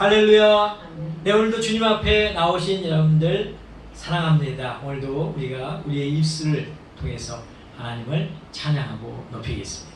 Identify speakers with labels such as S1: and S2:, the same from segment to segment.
S1: 할렐루야. 네, 오늘도 주님 앞에 나오신 여러분들 사랑합니다. 오늘도 우리가 우리의 입술을 통해서 하나님을 찬양하고 높이겠습니다.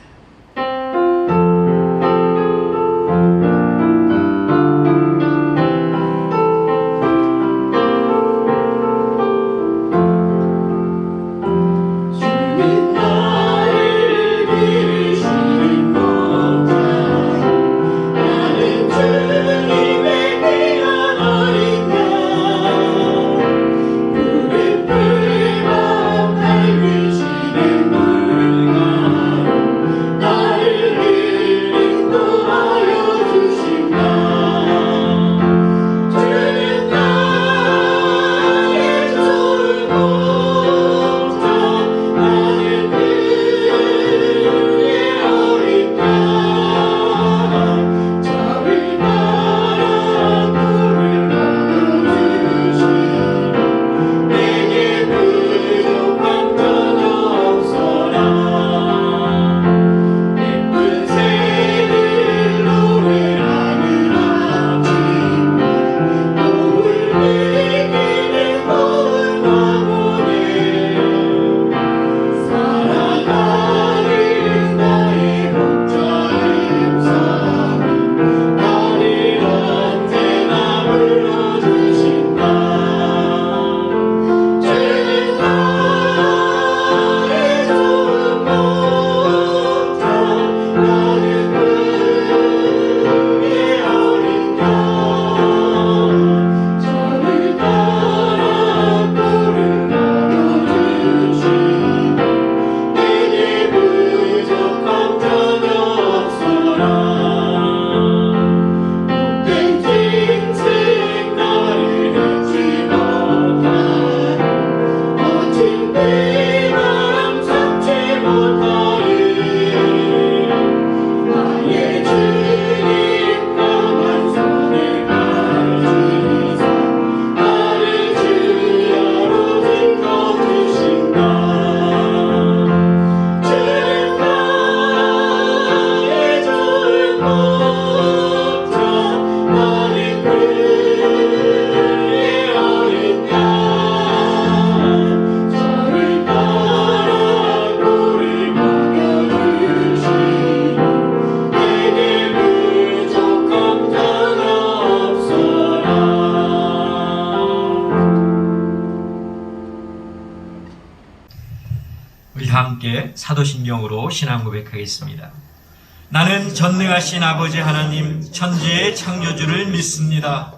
S1: 우리 함께 사도신경으로 신앙 고백하겠습니다. 나는 전능하신 아버지 하나님 천지의 창조주를 믿습니다.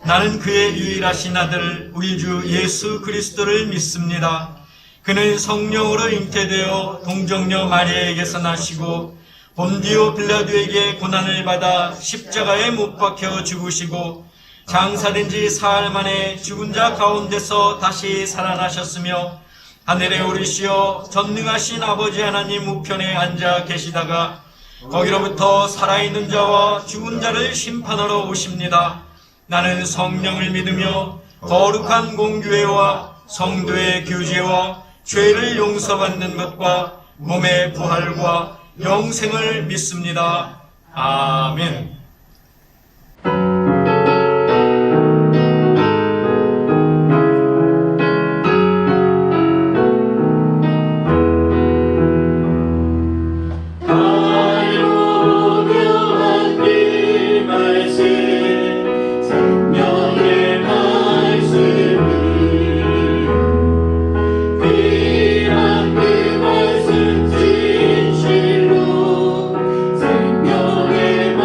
S1: 나는 그의 유일하신 아들 우리 주 예수 그리스도를 믿습니다. 그는 성령으로 잉태되어 동정녀 마리아에게서 나시고 본디오 빌라도에게 고난을 받아 십자가에 못 박혀 죽으시고 장사된 지 사흘 만에 죽은 자 가운데서 다시 살아나셨으며 하늘에 오르시어 전능하신 아버지 하나님 우편에 앉아 계시다가 거기로부터 살아있는 자와 죽은 자를 심판하러 오십니다. 나는 성령을 믿으며 거룩한 공교회와 성도의 교제와 죄를 용서받는 것과 몸의 부활과 영생을 믿습니다. 아멘.
S2: 생명의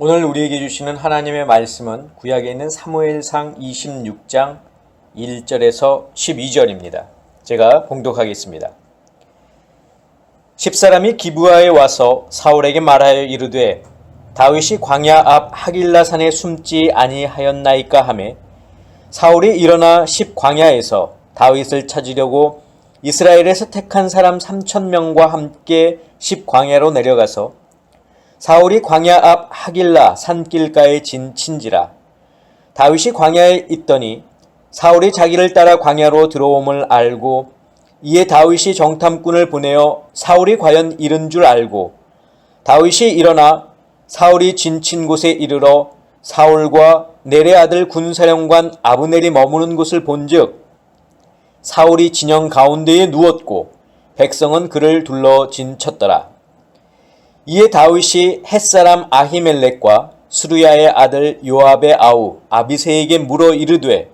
S2: 오늘 우리에게 주시는 하나님의 말씀은 구약에 있는 사무엘상 26장 1절에서 12절입니다. 제가 봉독하겠습니다. 10사람이 기브아에 와서 사울에게 말하여 이르되 다윗이 광야 앞 하길라산에 숨지 아니하였나이까 하매 사울이 일어나 10광야에서 다윗을 찾으려고 이스라엘에서 택한 사람 3,000명과 함께 10광야로 내려가서 사울이 광야 앞 하길라 산길가에 진친지라. 다윗이 광야에 있더니 사울이 자기를 따라 광야로 들어옴을 알고 이에 다윗이 정탐꾼을 보내어 사울이 과연 이른 줄 알고 다윗이 일어나 사울이 진친 곳에 이르러 사울과 넬의 아들 군사령관 아브넬이 머무는 곳을 본즉 사울이 진영 가운데에 누웠고 백성은 그를 둘러 진쳤더라. 이에 다윗이 햇사람 아히멜렉과 수르야의 아들 요압의 아우 아비새에게 물어 이르되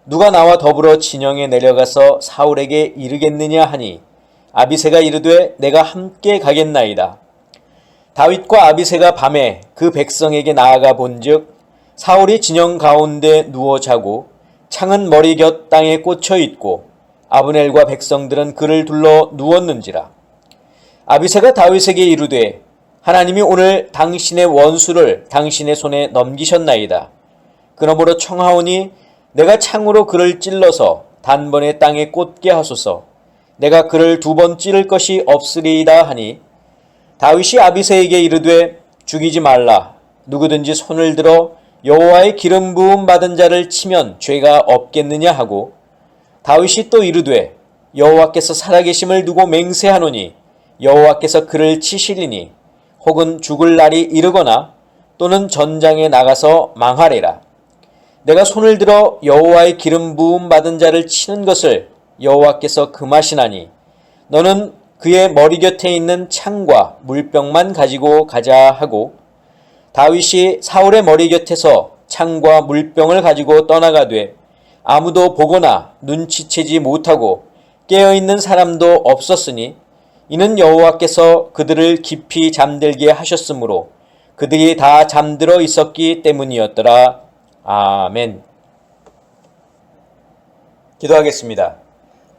S2: 누가 나와 더불어 진영에 내려가서 사울에게 이르겠느냐 하니 아비새가 이르되 내가 함께 가겠나이다. 다윗과 아비새가 밤에 그 백성에게 나아가 본즉 사울이 진영 가운데 누워 자고 창은 머리 곁 땅에 꽂혀 있고 아브넬과 백성들은 그를 둘러 누웠는지라. 아비새가 다윗에게 이르되 하나님이 오늘 당신의 원수를 당신의 손에 넘기셨나이다. 그러므로 청하오니 내가 창으로 그를 찔러서 단번에 땅에 꽂게 하소서. 내가 그를 2번 찌를 것이 없으리이다 하니 다윗이 아비새에게 이르되 죽이지 말라. 누구든지 손을 들어 여호와의 기름 부음 받은 자를 치면 죄가 없겠느냐 하고 다윗이 또 이르되 여호와께서 살아계심을 두고 맹세하노니 여호와께서 그를 치시리니 혹은 죽을 날이 이르거나 또는 전장에 나가서 망하리라. 내가 손을 들어 여호와의 기름 부음 받은 자를 치는 것을 여호와께서 금하시나니 너는 그의 머리 곁에 있는 창과 물병만 가지고 가자 하고 다윗이 사울의 머리 곁에서 창과 물병을 가지고 떠나가되 아무도 보거나 눈치채지 못하고 깨어있는 사람도 없었으니 이는 여호와께서 그들을 깊이 잠들게 하셨으므로 그들이 다 잠들어 있었기 때문이었더라. 아멘. 기도하겠습니다.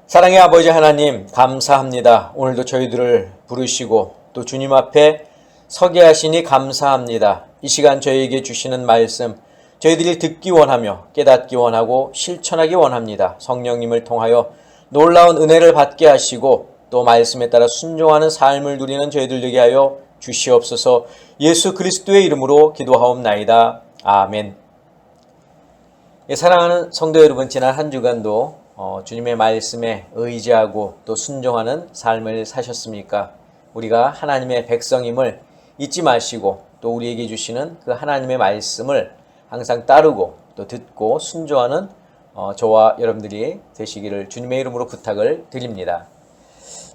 S2: 사랑의 아버지 하나님 감사합니다. 오늘도 저희들을 부르시고 또 주님 앞에 서게 하시니 감사합니다. 이 시간 저희에게 주시는 말씀 저희들이 듣기 원하며 깨닫기 원하고 실천하기 원합니다. 성령님을 통하여 놀라운 은혜를 받게 하시고 또 말씀에 따라 순종하는 삶을 누리는 저희들 되게 하여 주시옵소서. 예수 그리스도의 이름으로 기도하옵나이다. 아멘. 사랑하는 성도 여러분, 지난 한 주간도 주님의 말씀에 의지하고 또 순종하는 삶을 사셨습니까? 우리가 하나님의 백성임을 잊지 마시고 또 우리에게 주시는 그 하나님의 말씀을 항상 따르고 또 듣고 순종하는 저와 여러분들이 되시기를 주님의 이름으로 부탁을 드립니다.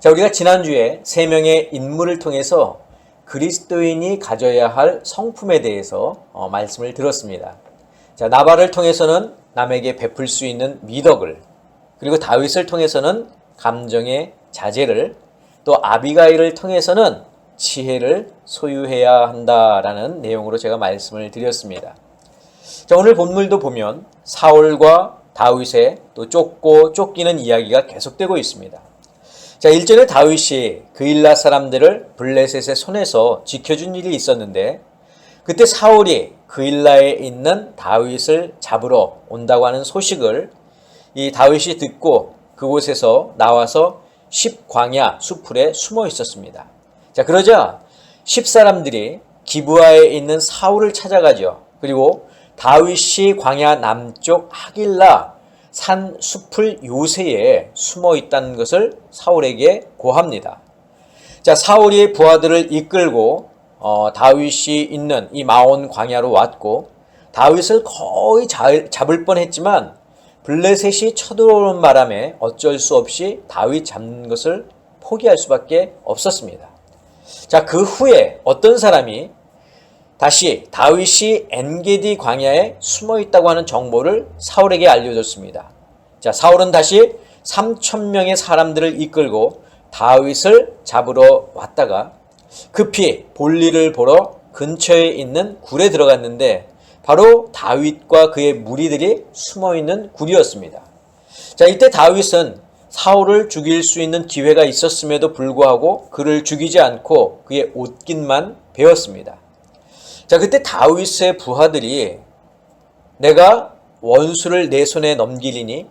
S2: 자, 우리가 지난주에 3명의 인물을 통해서 그리스도인이 가져야 할 성품에 대해서 말씀을 들었습니다. 자, 나발을 통해서는 남에게 베풀 수 있는 미덕을, 그리고 다윗을 통해서는 감정의 자제를, 또 아비가일을 통해서는 지혜를 소유해야 한다라는 내용으로 제가 말씀을 드렸습니다. 자, 오늘 본문도 보면 사울과 다윗의 또 쫓고 쫓기는 이야기가 계속되고 있습니다. 자, 일전에 다윗이 그일라 사람들을 블레셋의 손에서 지켜준 일이 있었는데, 그때 사울이 그일라에 있는 다윗을 잡으러 온다고 하는 소식을 이 다윗이 듣고 그곳에서 나와서 십광야 수풀에 숨어 있었습니다. 자, 그러자 십사람들이 기브아에 있는 사울을 찾아가죠. 그리고 다윗이 광야 남쪽 하길라 산 숲을 요새에 숨어 있다는 것을 사울에게 고합니다. 자, 사울이 부하들을 이끌고 다윗이 있는 이 마온 광야로 왔고, 다윗을 거의 잡을 뻔했지만 블레셋이 쳐들어오는 바람에 어쩔 수 없이 다윗 잡는 것을 포기할 수밖에 없었습니다. 자, 그 후에 어떤 사람이 다시 다윗이 엔게디 광야에 숨어 있다고 하는 정보를 사울에게 알려줬습니다. 자, 사울은 다시 3,000명의 사람들을 이끌고 다윗을 잡으러 왔다가 급히 볼일을 보러 근처에 있는 굴에 들어갔는데, 바로 다윗과 그의 무리들이 숨어 있는 굴이었습니다. 자, 이때 다윗은 사울을 죽일 수 있는 기회가 있었음에도 불구하고 그를 죽이지 않고 그의 옷깃만 베었습니다. 자, 그때 다윗의 부하들이 내가 원수를 내 손에 넘기리니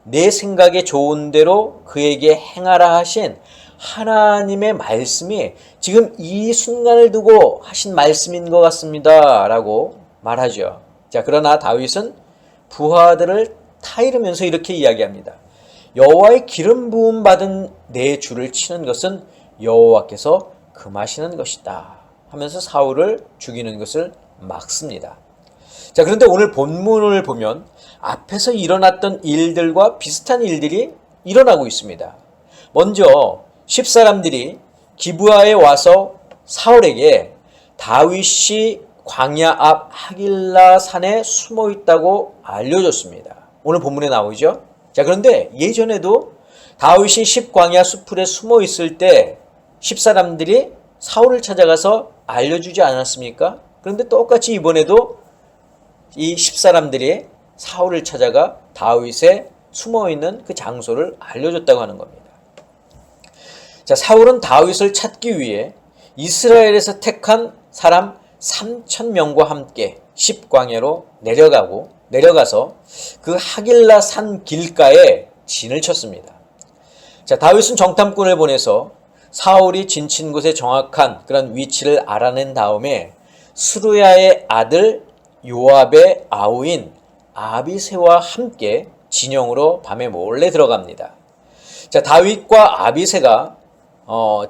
S2: 내 생각에 좋은 대로 그에게 행하라 하신 하나님의 말씀이 지금 이 순간을 두고 하신 말씀인 것 같습니다 라고 말하죠. 자, 그러나 다윗은 부하들을 타이르면서 이렇게 이야기합니다. 여호와의 기름 부음 받은 내 주를 치는 것은 여호와께서 금하시는 것이다 하면서 사울을 죽이는 것을 막습니다. 자, 그런데 오늘 본문을 보면 앞에서 일어났던 일들과 비슷한 일들이 일어나고 있습니다. 먼저 십사람들이 기브아에 와서 사울에게 다윗이 광야 앞 하길라 산에 숨어 있다고 알려줬습니다. 오늘 본문에 나오죠. 자, 그런데 예전에도 다윗이 십광야 수풀에 숨어 있을 때 십사람들이 사울을 찾아가서 알려주지 않았습니까? 그런데 똑같이 이번에도 이 십사람들이 사울을 찾아가 다윗의 숨어있는 그 장소를 알려줬다고 하는 겁니다. 자, 사울은 다윗을 찾기 위해 이스라엘에서 택한 사람 3,000명과 함께 십광야로 내려가서 그 하길라 산 길가에 진을 쳤습니다. 자, 다윗은 정탐꾼을 보내서 사울이 진친 곳의 정확한 그런 위치를 알아낸 다음에 스루야의 아들 요압의 아우인 아비새와 함께 진영으로 밤에 몰래 들어갑니다. 자, 다윗과 아비새가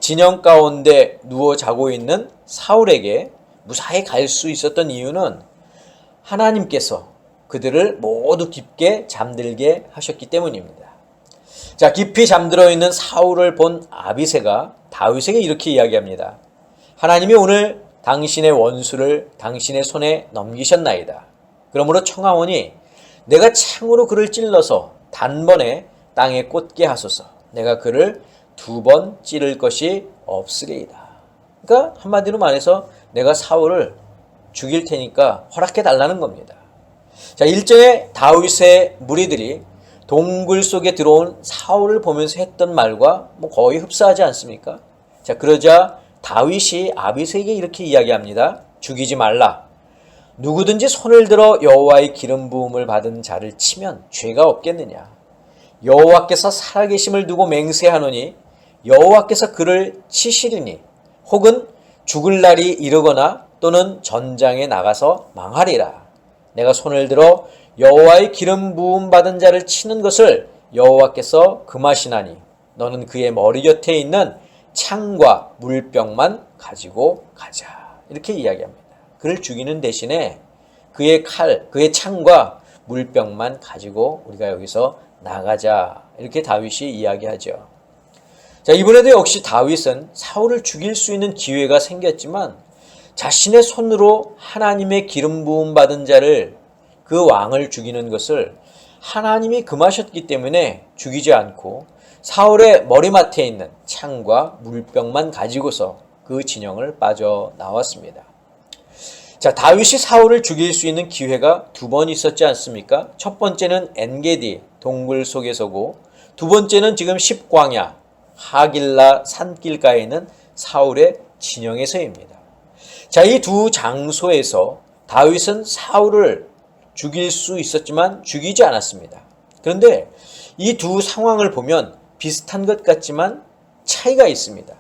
S2: 진영 가운데 누워 자고 있는 사울에게 무사히 갈 수 있었던 이유는 하나님께서 그들을 모두 깊게 잠들게 하셨기 때문입니다. 자, 깊이 잠들어 있는 사울을 본 아비새가 다윗에게 이렇게 이야기합니다. 하나님이 오늘 당신의 원수를 당신의 손에 넘기셨나이다. 그러므로 청하오니 내가 창으로 그를 찔러서 단번에 땅에 꽂게 하소서. 내가 그를 2번 찌를 것이 없으리이다. 그러니까 한마디로 말해서 내가 사울을 죽일 테니까 허락해 달라는 겁니다. 자, 일전에 다윗의 무리들이 동굴 속에 들어온 사울을 보면서 했던 말과 거의 흡사하지 않습니까? 자, 그러자 다윗이 아비새에게 이렇게 이야기합니다. 죽이지 말라. 누구든지 손을 들어 여호와의 기름 부음을 받은 자를 치면 죄가 없겠느냐. 여호와께서 살아계심을 두고 맹세하노니 여호와께서 그를 치시리니 혹은 죽을 날이 이르거나 또는 전장에 나가서 망하리라. 내가 손을 들어 여호와의 기름 부음 받은 자를 치는 것을 여호와께서 금하시나니 너는 그의 머리 곁에 있는 창과 물병만 가지고 가자. 이렇게 이야기합니다. 그를 죽이는 대신에 그의 칼, 그의 창과 물병만 가지고 우리가 여기서 나가자. 이렇게 다윗이 이야기하죠. 자, 이번에도 역시 다윗은 사울을 죽일 수 있는 기회가 생겼지만 자신의 손으로 하나님의 기름 부음 받은 자를, 그 왕을 죽이는 것을 하나님이 금하셨기 때문에 죽이지 않고 사울의 머리맡에 있는 창과 물병만 가지고서 그 진영을 빠져나왔습니다. 자, 다윗이 사울을 죽일 수 있는 기회가 두 번 있었지 않습니까? 첫 번째는 엔게디 동굴 속에서고, 두 번째는 지금 십광야 하길라 산길가에 있는 사울의 진영에서입니다. 자, 이 두 장소에서 다윗은 사울을 죽일 수 있었지만 죽이지 않았습니다. 그런데 이 두 상황을 보면 비슷한 것 같지만 차이가 있습니다.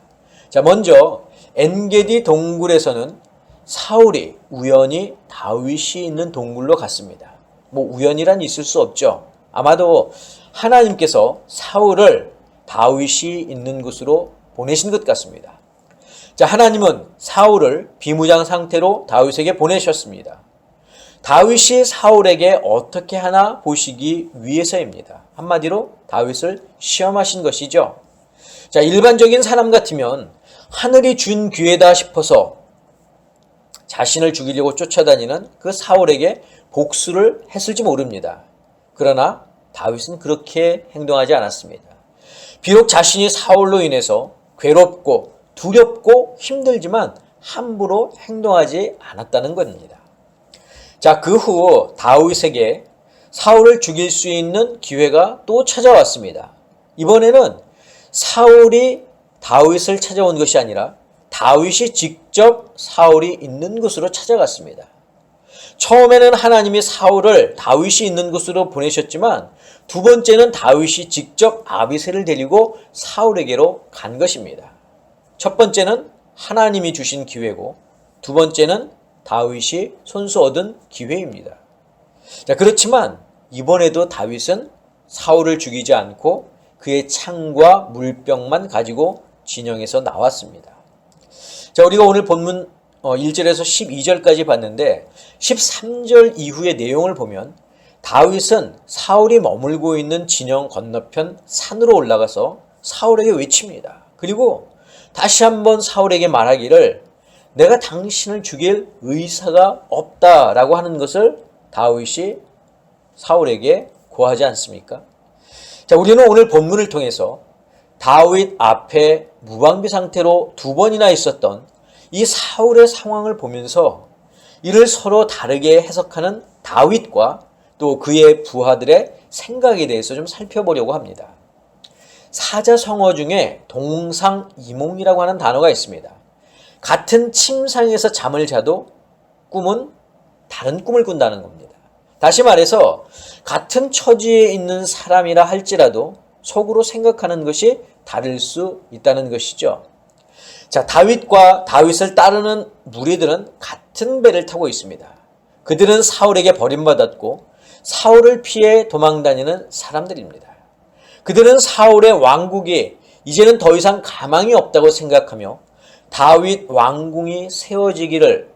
S2: 자, 먼저 엔게디 동굴에서는 사울이 우연히 다윗이 있는 동굴로 갔습니다. 우연이란 있을 수 없죠. 아마도 하나님께서 사울을 다윗이 있는 곳으로 보내신 것 같습니다. 자, 하나님은 사울을 비무장 상태로 다윗에게 보내셨습니다. 다윗이 사울에게 어떻게 하나 보시기 위해서입니다. 한마디로 다윗을 시험하신 것이죠. 자, 일반적인 사람 같으면 하늘이 준 기회다 싶어서 자신을 죽이려고 쫓아다니는 그 사울에게 복수를 했을지 모릅니다. 그러나 다윗은 그렇게 행동하지 않았습니다. 비록 자신이 사울로 인해서 괴롭고 두렵고 힘들지만 함부로 행동하지 않았다는 겁니다. 자, 그 후 다윗에게 사울을 죽일 수 있는 기회가 또 찾아왔습니다. 이번에는 사울이 다윗을 찾아온 것이 아니라 다윗이 직접 사울이 있는 곳으로 찾아갔습니다. 처음에는 하나님이 사울을 다윗이 있는 곳으로 보내셨지만 두 번째는 다윗이 직접 아비새를 데리고 사울에게로 간 것입니다. 첫 번째는 하나님이 주신 기회고, 두 번째는 다윗이 손수 얻은 기회입니다. 자, 그렇지만 이번에도 다윗은 사울을 죽이지 않고 그의 창과 물병만 가지고 진영에서 나왔습니다. 자, 우리가 오늘 본문 1절에서 12절까지 봤는데 13절 이후의 내용을 보면 다윗은 사울이 머물고 있는 진영 건너편 산으로 올라가서 사울에게 외칩니다. 그리고 다시 한번 사울에게 말하기를 내가 당신을 죽일 의사가 없다라고 하는 것을 다윗이 사울에게 고하지 않습니까? 자, 우리는 오늘 본문을 통해서 다윗 앞에 무방비 상태로 두 번이나 있었던 이 사울의 상황을 보면서 이를 서로 다르게 해석하는 다윗과 또 그의 부하들의 생각에 대해서 좀 살펴보려고 합니다. 사자성어 중에 동상이몽이라고 하는 단어가 있습니다. 같은 침상에서 잠을 자도 꿈은 다른 꿈을 꾼다는 겁니다. 다시 말해서 같은 처지에 있는 사람이라 할지라도 속으로 생각하는 것이 다를 수 있다는 것이죠. 자, 다윗과 다윗을 따르는 무리들은 같은 배를 타고 있습니다. 그들은 사울에게 버림받았고 사울을 피해 도망다니는 사람들입니다. 그들은 사울의 왕국이 이제는 더 이상 가망이 없다고 생각하며 다윗 왕궁이 세워지기를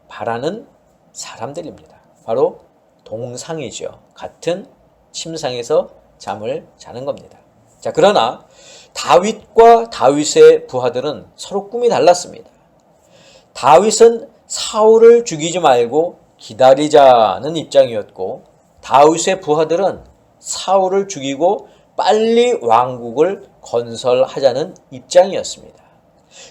S2: 바라는 사람들입니다. 바로 동상이죠. 같은 침상에서 잠을 자는 겁니다. 자, 그러나 다윗과 다윗의 부하들은 서로 꿈이 달랐습니다. 다윗은 사울을 죽이지 말고 기다리자는 입장이었고, 다윗의 부하들은 사울을 죽이고 빨리 왕국을 건설하자는 입장이었습니다.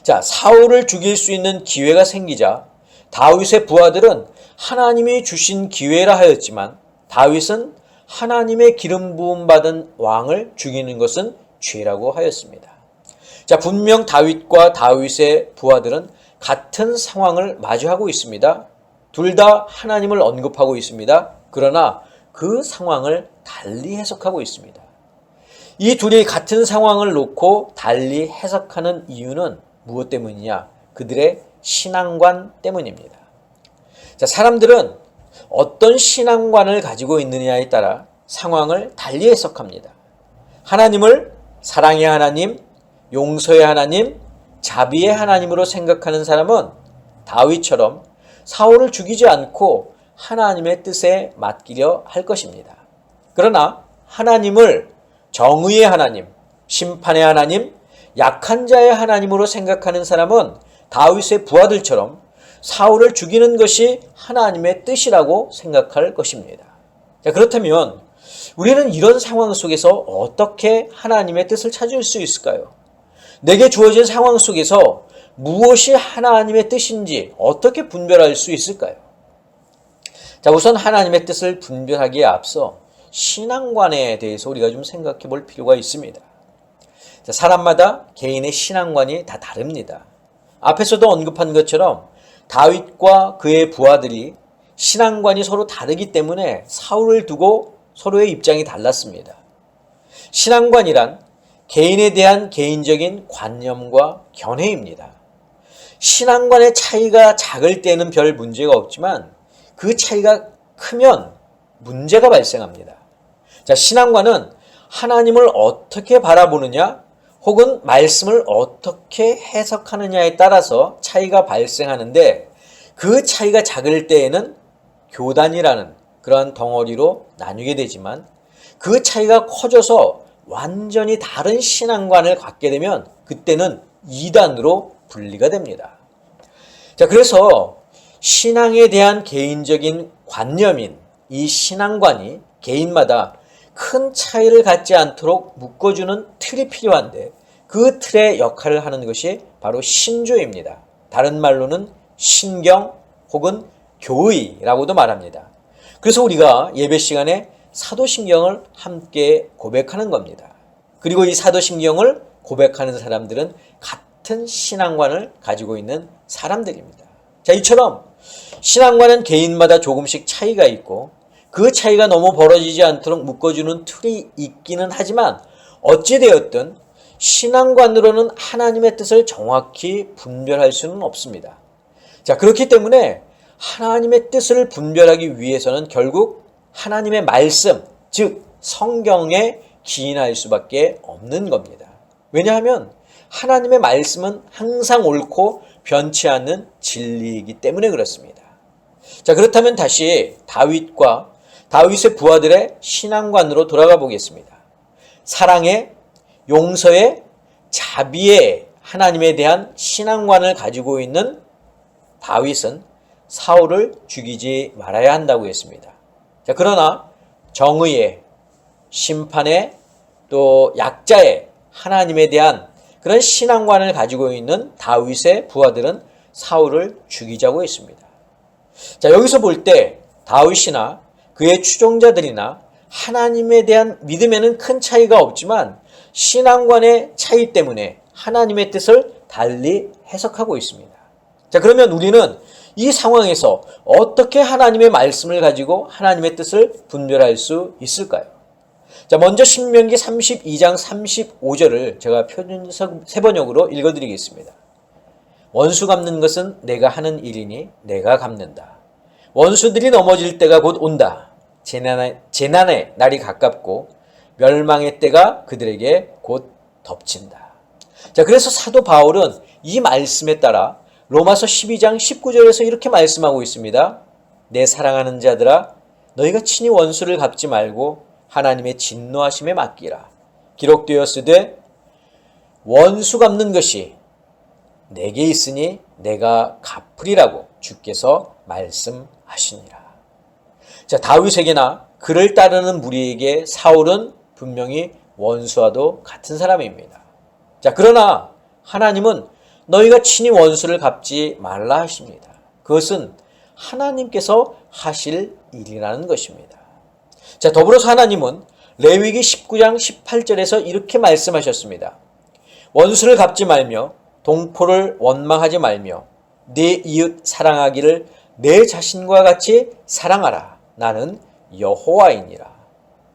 S2: 자, 사울을 죽일 수 있는 기회가 생기자 다윗의 부하들은 하나님이 주신 기회라 하였지만 다윗은 하나님의 기름 부음 받은 왕을 죽이는 것은 죄라고 하였습니다. 자, 분명 다윗과 다윗의 부하들은 같은 상황을 마주하고 있습니다. 둘 다 하나님을 언급하고 있습니다. 그러나 그 상황을 달리 해석하고 있습니다. 이 둘이 같은 상황을 놓고 달리 해석하는 이유는 무엇 때문이냐? 그들의 신앙관 때문입니다. 자, 사람들은 어떤 신앙관을 가지고 있느냐에 따라 상황을 달리 해석합니다. 하나님을 사랑의 하나님, 용서의 하나님, 자비의 하나님으로 생각하는 사람은 다윗처럼 사울을 죽이지 않고 하나님의 뜻에 맡기려 할 것입니다. 그러나 하나님을 정의의 하나님, 심판의 하나님, 약한 자의 하나님으로 생각하는 사람은 다윗의 부하들처럼 사울을 죽이는 것이 하나님의 뜻이라고 생각할 것입니다. 자, 그렇다면 우리는 이런 상황 속에서 어떻게 하나님의 뜻을 찾을 수 있을까요? 내게 주어진 상황 속에서 무엇이 하나님의 뜻인지 어떻게 분별할 수 있을까요? 자, 우선 하나님의 뜻을 분별하기에 앞서 신앙관에 대해서 우리가 좀 생각해 볼 필요가 있습니다. 자, 사람마다 개인의 신앙관이 다 다릅니다. 앞에서도 언급한 것처럼 다윗과 그의 부하들이 신앙관이 서로 다르기 때문에 사울을 두고 서로의 입장이 달랐습니다. 신앙관이란 개인에 대한 개인적인 관념과 견해입니다. 신앙관의 차이가 작을 때는 별 문제가 없지만 그 차이가 크면 문제가 발생합니다. 자, 신앙관은 하나님을 어떻게 바라보느냐 혹은 말씀을 어떻게 해석하느냐에 따라서 차이가 발생하는데 그 차이가 작을 때에는 교단이라는 그러한 덩어리로 나뉘게 되지만 그 차이가 커져서 완전히 다른 신앙관을 갖게 되면 그때는 이단으로 분리가 됩니다. 자, 그래서 신앙에 대한 개인적인 관념인 이 신앙관이 개인마다 큰 차이를 갖지 않도록 묶어주는 틀이 필요한데 그 틀의 역할을 하는 것이 바로 신조입니다. 다른 말로는 신경 혹은 교의라고도 말합니다. 그래서 우리가 예배 시간에 사도신경을 함께 고백하는 겁니다. 그리고 이 사도신경을 고백하는 사람들은 같은 신앙관을 가지고 있는 사람들입니다. 자, 이처럼 신앙관은 개인마다 조금씩 차이가 있고 그 차이가 너무 벌어지지 않도록 묶어주는 틀이 있기는 하지만 어찌되었든 신앙관으로는 하나님의 뜻을 정확히 분별할 수는 없습니다. 자, 그렇기 때문에 하나님의 뜻을 분별하기 위해서는 결국 하나님의 말씀, 즉 성경에 기인할 수밖에 없는 겁니다. 왜냐하면 하나님의 말씀은 항상 옳고 변치 않는 진리이기 때문에 그렇습니다. 자, 그렇다면 다시 다윗과 다윗의 부하들의 신앙관으로 돌아가 보겠습니다. 사랑의, 용서의, 자비의 하나님에 대한 신앙관을 가지고 있는 다윗은 사울을 죽이지 말아야 한다고 했습니다. 자, 그러나 정의의, 심판의, 또 약자의 하나님에 대한 그런 신앙관을 가지고 있는 다윗의 부하들은 사울을 죽이자고 했습니다. 자, 여기서 볼 때 다윗이나 그의 추종자들이나 하나님에 대한 믿음에는 큰 차이가 없지만 신앙관의 차이 때문에 하나님의 뜻을 달리 해석하고 있습니다. 자, 그러면 우리는 이 상황에서 어떻게 하나님의 말씀을 가지고 하나님의 뜻을 분별할 수 있을까요? 자, 먼저 신명기 32장 35절을 제가 표준 세번역으로 읽어드리겠습니다. 원수 갚는 것은 내가 하는 일이니 내가 갚는다. 원수들이 넘어질 때가 곧 온다. 재난의 날이 가깝고 멸망의 때가 그들에게 곧 덮친다. 자, 그래서 사도 바울은 이 말씀에 따라 로마서 12장 19절에서 이렇게 말씀하고 있습니다. 내 사랑하는 자들아, 너희가 친히 원수를 갚지 말고 하나님의 진노하심에 맡기라. 기록되었으되 원수 갚는 것이 내게 있으니 내가 갚으리라고 주께서 말씀하시니라. 자, 다윗에게나 그를 따르는 무리에게 사울은 분명히 원수와도 같은 사람입니다. 자, 그러나 하나님은 너희가 친히 원수를 갚지 말라 하십니다. 그것은 하나님께서 하실 일이라는 것입니다. 자, 더불어서 하나님은 레위기 19장 18절에서 이렇게 말씀하셨습니다. 원수를 갚지 말며 동포를 원망하지 말며 네 이웃 사랑하기를 내 자신과 같이 사랑하라. 나는 여호와이니라.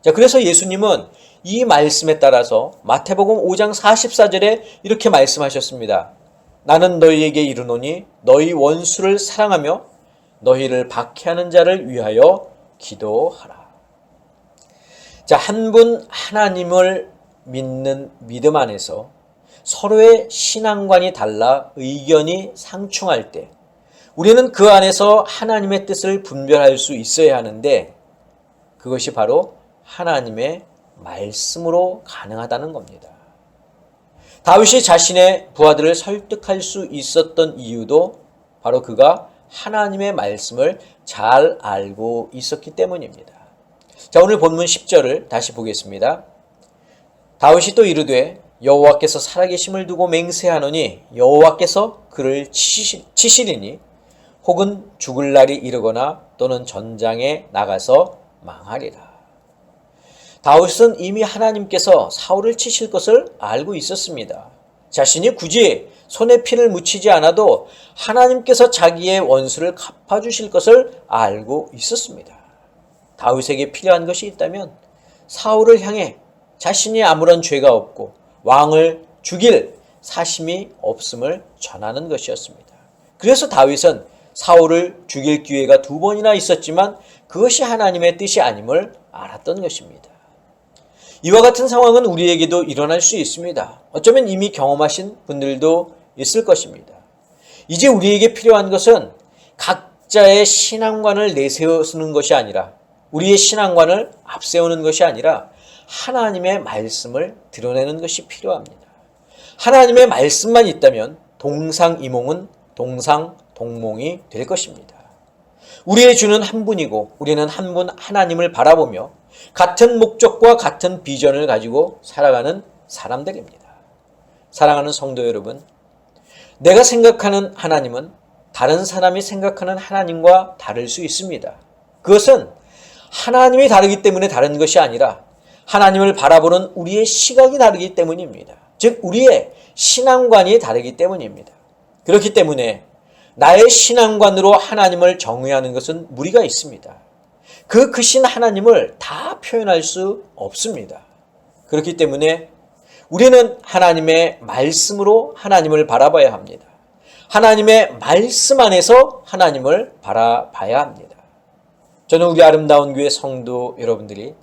S2: 자, 그래서 예수님은 이 말씀에 따라서 마태복음 5장 44절에 이렇게 말씀하셨습니다. 나는 너희에게 이르노니 너희 원수를 사랑하며 너희를 박해하는 자를 위하여 기도하라. 자, 한 분 하나님을 믿는 믿음 안에서 서로의 신앙관이 달라 의견이 상충할 때 우리는 그 안에서 하나님의 뜻을 분별할 수 있어야 하는데 그것이 바로 하나님의 말씀으로 가능하다는 겁니다. 다윗이 자신의 부하들을 설득할 수 있었던 이유도 바로 그가 하나님의 말씀을 잘 알고 있었기 때문입니다. 자, 오늘 본문 10절을 다시 보겠습니다. 다윗이 또 이르되 여호와께서 살아계심을 두고 맹세하노니 여호와께서 그를 치시리니 혹은 죽을 날이 이르거나 또는 전장에 나가서 망하리라. 다윗은 이미 하나님께서 사울을 치실 것을 알고 있었습니다. 자신이 굳이 손에 피를 묻히지 않아도 하나님께서 자기의 원수를 갚아주실 것을 알고 있었습니다. 다윗에게 필요한 것이 있다면 사울을 향해 자신이 아무런 죄가 없고 왕을 죽일 사심이 없음을 전하는 것이었습니다. 그래서 다윗은 사울을 죽일 기회가 2번이나 있었지만 그것이 하나님의 뜻이 아님을 알았던 것입니다. 이와 같은 상황은 우리에게도 일어날 수 있습니다. 어쩌면 이미 경험하신 분들도 있을 것입니다. 이제 우리에게 필요한 것은 각자의 신앙관을 내세우는 것이 아니라, 우리의 신앙관을 앞세우는 것이 아니라 하나님의 말씀을 드러내는 것이 필요합니다. 하나님의 말씀만 있다면 동상이몽은 동상동몽이 될 것입니다. 우리의 주는 한 분이고 우리는 한 분 하나님을 바라보며 같은 목적과 같은 비전을 가지고 살아가는 사람들입니다. 사랑하는 성도 여러분, 내가 생각하는 하나님은 다른 사람이 생각하는 하나님과 다를 수 있습니다. 그것은 하나님이 다르기 때문에 다른 것이 아니라 하나님을 바라보는 우리의 시각이 다르기 때문입니다. 즉 우리의 신앙관이 다르기 때문입니다. 그렇기 때문에 나의 신앙관으로 하나님을 정의하는 것은 무리가 있습니다. 그 크신 하나님을 다 표현할 수 없습니다. 그렇기 때문에 우리는 하나님의 말씀으로 하나님을 바라봐야 합니다. 하나님의 말씀 안에서 하나님을 바라봐야 합니다. 저는 우리 아름다운 교회 성도 여러분들이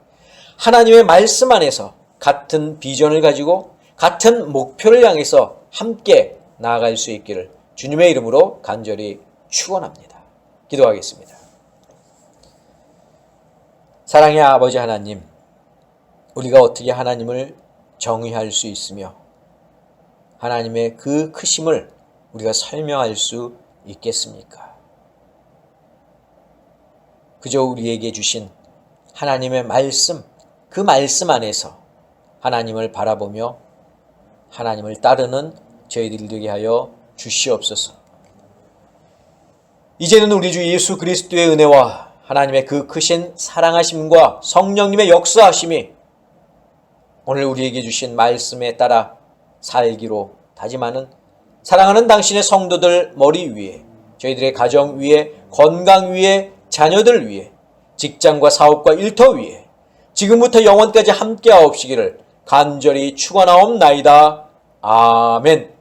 S2: 하나님의 말씀 안에서 같은 비전을 가지고 같은 목표를 향해서 함께 나아갈 수 있기를 주님의 이름으로 간절히 축원합니다. 기도하겠습니다. 사랑의 아버지 하나님, 우리가 어떻게 하나님을 정의할 수 있으며 하나님의 그 크심을 우리가 설명할 수 있겠습니까? 그저 우리에게 주신 하나님의 말씀, 그 말씀 안에서 하나님을 바라보며 하나님을 따르는 저희들이 되게 하여 주시옵소서. 이제는 우리 주 예수 그리스도의 은혜와 하나님의 그 크신 사랑하심과 성령님의 역사하심이 오늘 우리에게 주신 말씀에 따라 살기로 다짐하는 사랑하는 당신의 성도들 머리 위에, 저희들의 가정 위에, 건강 위에, 자녀들 위에, 직장과 사업과 일터 위에 지금부터 영원까지 함께하옵시기를 간절히 축원하옵나이다. 아멘.